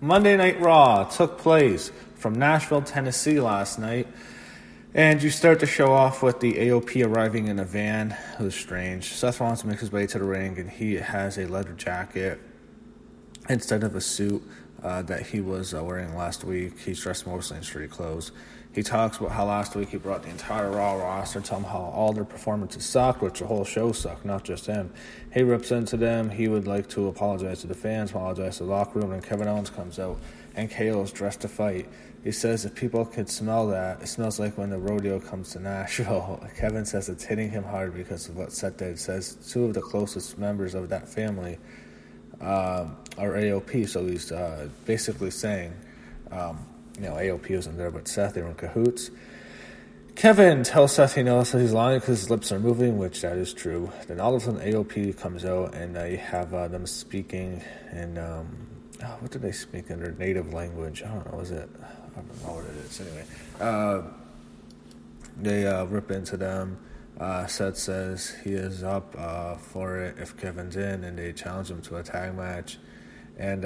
Monday Night Raw took place from Nashville, Tennessee last night. And you start the show off with the AOP arriving in a van. It was strange. Seth Rollins makes his way to the ring, and he has a leather jacket instead of a suit that he was wearing last week. He's dressed mostly in street clothes. He talks about how last week he brought the entire Raw roster, telling them how all their performances sucked, which the whole show sucked, not just him. He rips into them. He would like to apologize to the fans, apologize to the locker room, and Kevin Owens comes out, and KO is dressed to fight. He says if people could smell that, it smells like when the rodeo comes to Nashville. Kevin says it's hitting him hard because of what Seth did. Says two of the closest members of that family are AOP, so he's basically saying, AOP wasn't there, but Seth, they were in cahoots. Kevin tells Seth he knows that he's lying because his lips are moving, which that is true. Then all of a sudden AOP comes out, and you have them speaking in, what did they speak in their native language? I don't know, I don't know what it is. Anyway, they rip into them. Seth says he is up for it if Kevin's in, and they challenge him to a tag match. And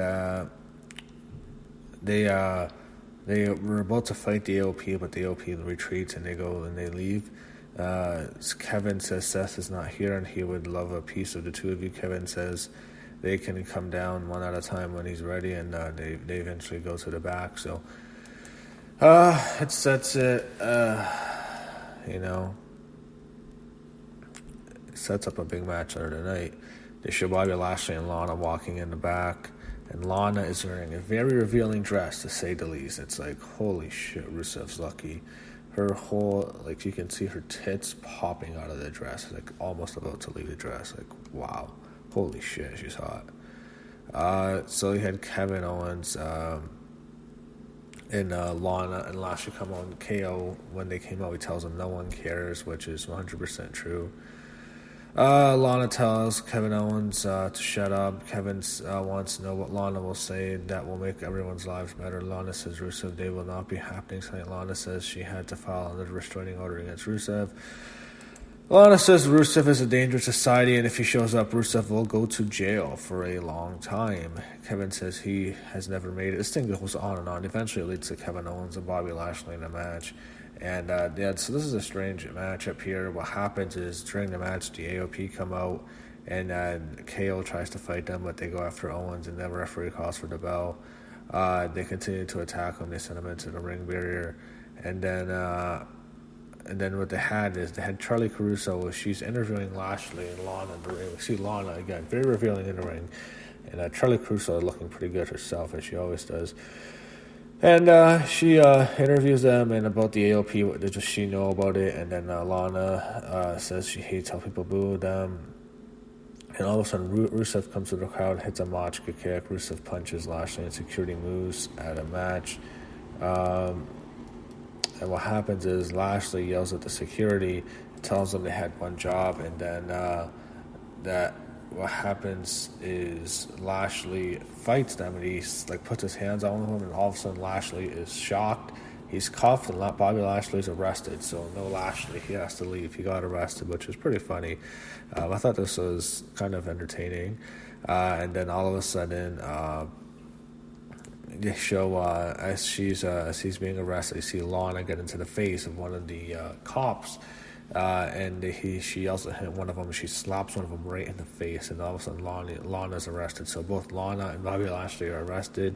they were about to fight the AOP, but the AOP retreats and they go and they leave. Kevin says Seth is not here and he would love a piece of the two of you. Kevin says they can come down one at a time when he's ready, and they eventually go to the back. So it sets it, it sets up a big match later tonight. They show Bobby Lashley and Lana walking in the back, and Lana is wearing a very revealing dress, to say the least. It's like, holy shit, Rusev's lucky. Her whole, you can see her tits popping out of the dress, almost about to leave the dress. Wow, holy shit, she's hot. So you had Kevin Owens and Lana and Lashley come on. KO, when they came out, he tells them no one cares, which is 100% true. Lana tells Kevin Owens to shut up. Kevin wants to know what Lana will say that will make everyone's lives better. Lana says Rusev Day will not be happening tonight. Lana says she had to file another restraining order against Rusev. Lana says Rusev is a danger to society, and if he shows up, Rusev will go to jail for a long time. Kevin says he has never made it. This thing goes on and on. Eventually it leads to Kevin Owens and Bobby Lashley in a match. And, so this is a strange matchup here. What happens is, during the match, the AOP come out, and KO tries to fight them, but they go after Owens, and the referee calls for the bell. They continue to attack him. They send him into the ring barrier. And then what they had is, they had Charlie Caruso. She's interviewing Lashley and Lana in the ring. We see Lana, again, very revealing in the ring. And Charlie Caruso is looking pretty good herself, as she always does. And she interviews them and about the AOP, what does she know about it? And then Lana says she hates how people boo them. And all of a sudden, Rusev comes to the crowd, hits a Machka kick. Rusev punches Lashley and security moves at a match. And what happens is Lashley yells at the security, tells them they had one job, and then what happens is Lashley fights them, and he puts his hands on them, and all of a sudden Lashley is shocked. He's cuffed, and Bobby Lashley's arrested. So no Lashley, he has to leave. He got arrested, which was pretty funny. I thought this was kind of entertaining. And then all of a sudden, they show as he's being arrested, you see Lana get into the face of one of the cops. And she yells at him, one of them, she slaps one of them right in the face, and all of a sudden Lana's arrested. So both Lana and Bobby Lashley are arrested.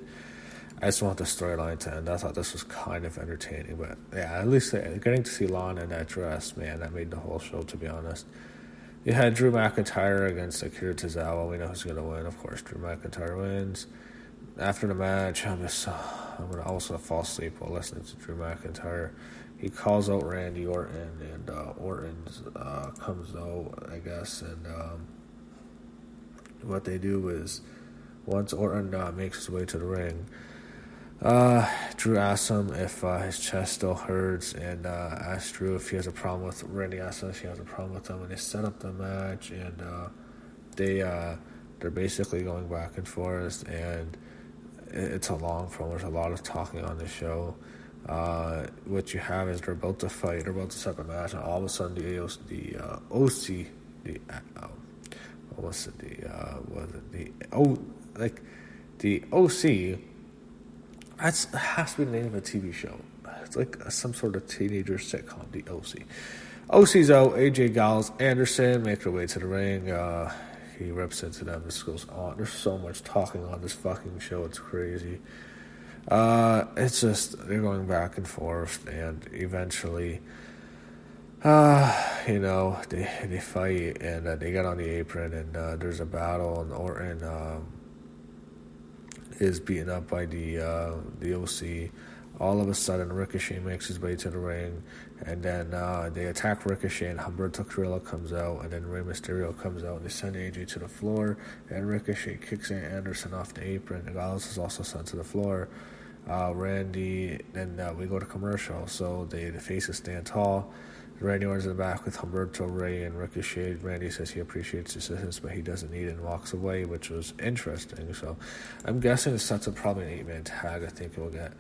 I just want the storyline to end. I thought this was kind of entertaining, but yeah, at least getting to see Lana in that dress, man, that made the whole show, to be honest. You had Drew McIntyre against Akira Tozawa. We know who's going to win. Of course, Drew McIntyre wins. After the match, I'm going to also fall asleep while listening to Drew McIntyre. He calls out Randy Orton, and Orton comes out, I guess, and what they do is, once Orton makes his way to the ring, Drew asks him if his chest still hurts, and asks Drew if he has a problem with Randy. Asks him if he has a problem with him, and they set up the match, and they're basically going back and forth, and it's a long promo. There's a lot of talking on the show. What you have is they're about to fight, they're about to set the match, and all of a sudden the OC It has to be the name of a TV show. It's like some sort of teenager sitcom, the OC. OC's out. AJ Gallows Anderson make their way to the ring. He rips into them. This goes on. There's so much talking on this fucking show. It's crazy. It's just they're going back and forth, and eventually, they fight and they get on the apron, and there's a battle, and Orton is beaten up by the OC. All of a sudden, Ricochet makes his way to the ring, and then they attack Ricochet, and Humberto Carrillo comes out, and then Rey Mysterio comes out, and they send AJ to the floor, and Ricochet kicks Anderson off the apron, and Gallows is also sent to the floor. Randy, then we go to commercial, so the faces stand tall. Randy runs in the back with Humberto, Rey, and Ricochet. Randy says he appreciates assistance, but he doesn't need it, and walks away, which was interesting. So I'm guessing it sets up probably an 8-man tag. I think we'll get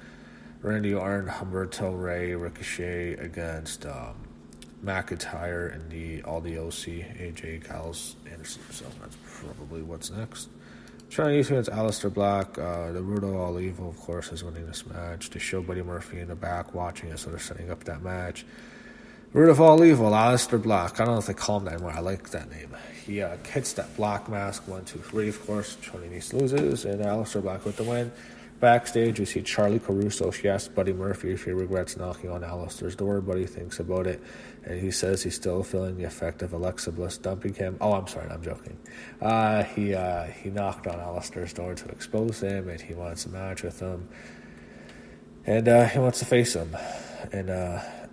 Randy Orton, Humberto, Rey, Ricochet against McIntyre and all the OC, AJ, Gallows, Anderson. So that's probably what's next. Trying to use against Aleister Black. The Root of All Evil, of course, is winning this match. They show Buddy Murphy in the back watching it, so they're setting up that match. Root of All Evil, Aleister Black. I don't know if they call him that anymore. I like that name. He hits that black mask, 1, 2, 3, of course. Tony Nese loses, and Aleister Black with the win. Backstage, we see Charlie Caruso. She asks Buddy Murphy if he regrets knocking on Aleister's door. Buddy thinks about it, and he says he's still feeling the effect of Alexa Bliss dumping him. Oh, I'm sorry, I'm joking. He knocked on Aleister's door to expose him, and he wants a match with him, and he wants to face him. And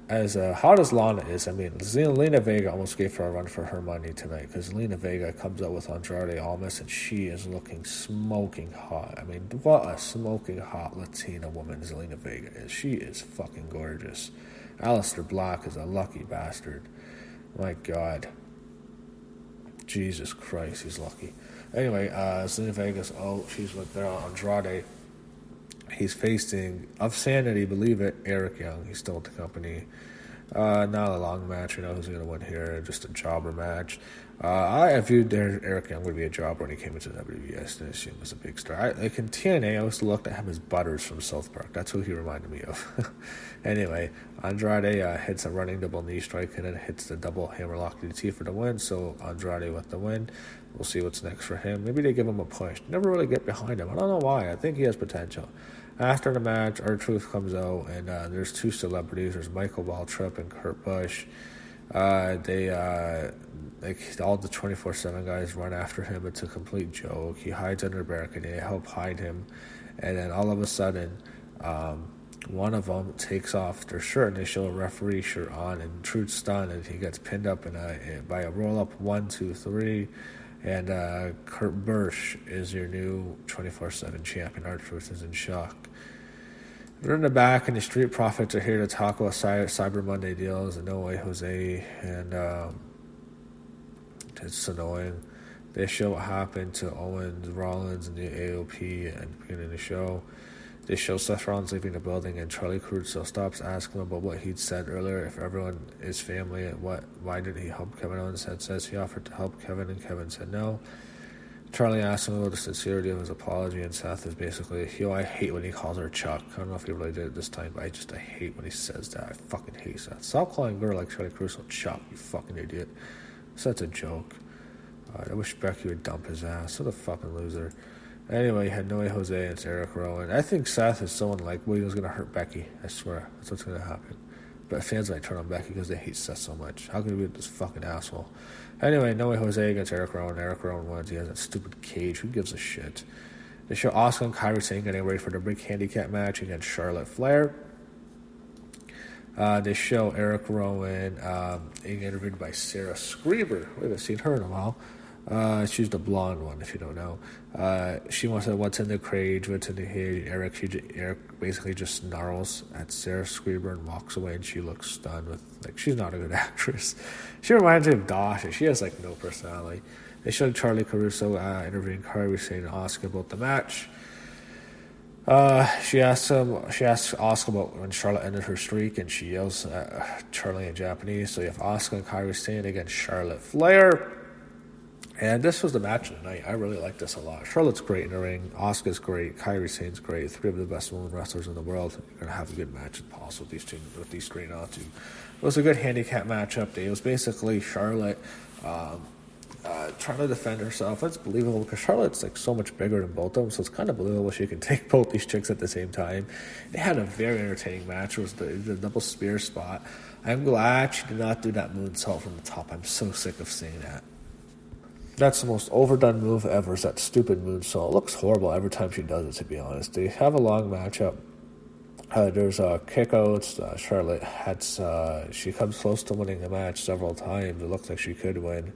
as hot as Lana is, I mean, Zelina Vega almost gave her a run for her money tonight, because Zelina Vega comes out with Andrade Almas, and she is looking smoking hot. I mean, what a smoking hot Latina woman Zelina Vega is. She is fucking gorgeous. Aleister Black is a lucky bastard. My God. Jesus Christ, he's lucky. Anyway, Zelina Vega's out. She's with Andrade. He's facing, of sanity, believe it, Eric Young. He's still at the company. Not a long match. You know who's going to win here. Just a jobber match. I viewed Eric Young would be a jobber when he came into WWE. I didn't assume he was a big star. Like in TNA, I always looked at him as Butters from South Park. That's who he reminded me of. Anyway, Andrade hits a running double knee strike and then hits the double hammerlock DDT for the win. So Andrade with the win. We'll see what's next for him. Maybe they give him a push. Never really get behind him. I don't know why. I think he has potential. After the match, R-Truth comes out, and there's two celebrities. There's Michael Waltrip and Kurt Busch. All the 24/7 guys run after him. It's a complete joke. He hides under a barricade. They help hide him, and then all of a sudden, one of them takes off their shirt, and they show a referee shirt on, and Truth's stunned, and he gets pinned up by a roll-up 1, 2, 3. And Kurt Busch is your new 24/7 champion. R-Truth is in shock. They're in the back, and the Street Profits are here to talk about Cyber Monday deals and No Way Jose, and it's annoying. They show what happened to Owens, Rollins, and the AOP at the beginning of the show. They show Seth Rollins leaving the building, and Charlie Caruso stops asking him about what he'd said earlier. If everyone is family, why didn't he help Kevin Owens? Says he offered to help Kevin, and Kevin said no. Charlie asked him about the sincerity of his apology, and Seth is basically, I hate when he calls her Chuck. I don't know if he really did it this time, but I hate when he says that. I fucking hate Seth. Stop calling a girl like Charlie Caruso Chuck, you fucking idiot. Such a joke. I wish Becky would dump his ass. What a fucking loser. Anyway, you had No Way Jose and Eric Rowan. I think Seth is someone like Williams going to hurt Becky. I swear. That's what's going to happen. But fans might turn on Becky because they hate Seth so much. How can he be this fucking asshole? Anyway, No Way Jose against Eric Rowan. Eric Rowan wins. He has that stupid cage. Who gives a shit? They show Asuka and Kairi Sane getting ready for the big handicap match against Charlotte Flair. They show Eric Rowan being interviewed by Sarah Screever. We haven't seen her in a while. She's the blonde one, if you don't know. She wants to know what's in the cage, what's in the cage. Eric basically just snarls at Sarah Screever and walks away, and she looks stunned with, she's not a good actress. She reminds me of Dasha. She has, no personality. They showed Charlie Caruso interviewing Kairi Sane and Asuka about the match. She asks Asuka about when Charlotte ended her streak, and she yells at Charlie in Japanese. So you have Asuka and Kairi Sane against Charlotte Flair. And this was the match of the night. I really like this a lot. Charlotte's great in the ring. Asuka's great. Kairi Sane's great. Three of the best women wrestlers in the world. You're gonna have a good match with Pulse with these two, with these three now too. It was a good handicap matchup. It was basically Charlotte trying to defend herself. It's believable because Charlotte's like so much bigger than both of them, so it's kind of believable she can take both these chicks at the same time. They had a very entertaining match. It was the double spear spot. I'm glad she did not do that moonsault from the top. I'm so sick of seeing that. That's the most overdone move ever, is that stupid moonsault. It looks horrible every time she does it, to be honest. They have a long matchup. There's kickouts. Charlotte she comes close to winning the match several times. It looks like she could win.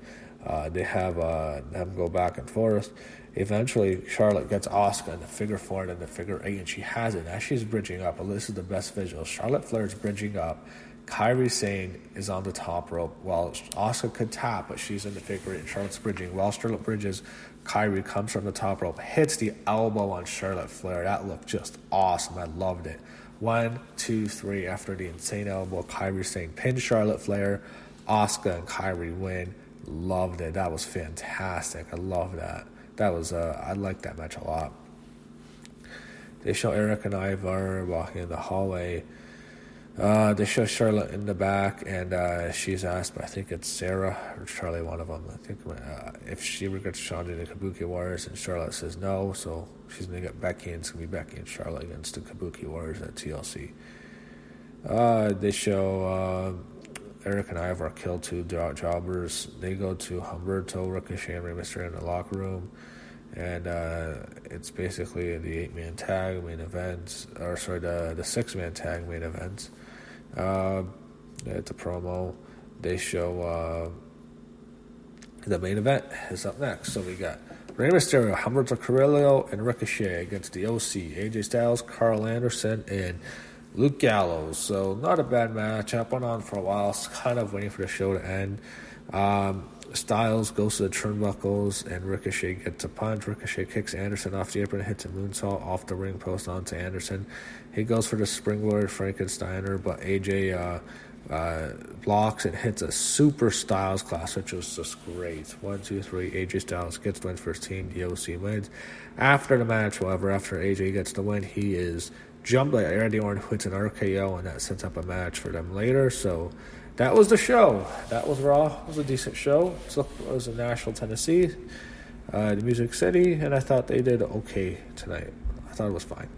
They have them go back and forth. Eventually, Charlotte gets Asuka in the figure 4 and then the figure 8, and she has it. As she's bridging up, and this is the best visual. Charlotte Flair's bridging up. Kairi Sane is on the top rope while Asuka could tap, but she's in the figure 8 and Charlotte's bridging. While Charlotte bridges, Kairi comes from the top rope, hits the elbow on Charlotte Flair. That looked just awesome. I loved it. 1, 2, 3. After the insane elbow, Kairi Sane pins Charlotte Flair. Asuka and Kairi win. Loved it. That was fantastic. I love that. I liked that match a lot. They show Eric and Ivar walking in the hallway. They show Charlotte in the back, and she's asked, I think it's Sarah or Charlie, one of them. I think if she regrets challenging the Kabuki Warriors, and Charlotte says no, so she's going to get Becky, and it's going to be Becky and Charlotte against the Kabuki Warriors at TLC. They show Eric and Ivar kill two jobbers. They go to Humberto, Ricochet, and Rey Mysterio in the locker room. And it's basically the 8-man tag main event, the 6-man tag main event. It's a promo. They show the main event is up next. So we got Rey Mysterio, Humberto Carrillo, and Ricochet against the OC, AJ Styles, Carl Anderson, and Luke Gallows. So not a bad matchup. Went on for a while. Kind of waiting for the show to end. Styles goes to the turnbuckles and Ricochet gets a punch. Ricochet kicks Anderson off the apron and hits a moonsault off the ring post onto Anderson. He goes for the springboard Frankensteiner, but AJ blocks and hits a super Styles class, which was just great. 1, 2, 3. AJ Styles gets the win for his team. The OC wins. After the match, however, after AJ gets the win, he is jumped by Randy Orton, who hits an RKO, and that sets up a match for them later. So that was the show. That was Raw. It was a decent show. It was in Nashville, Tennessee, the Music City, and I thought they did okay tonight. I thought it was fine.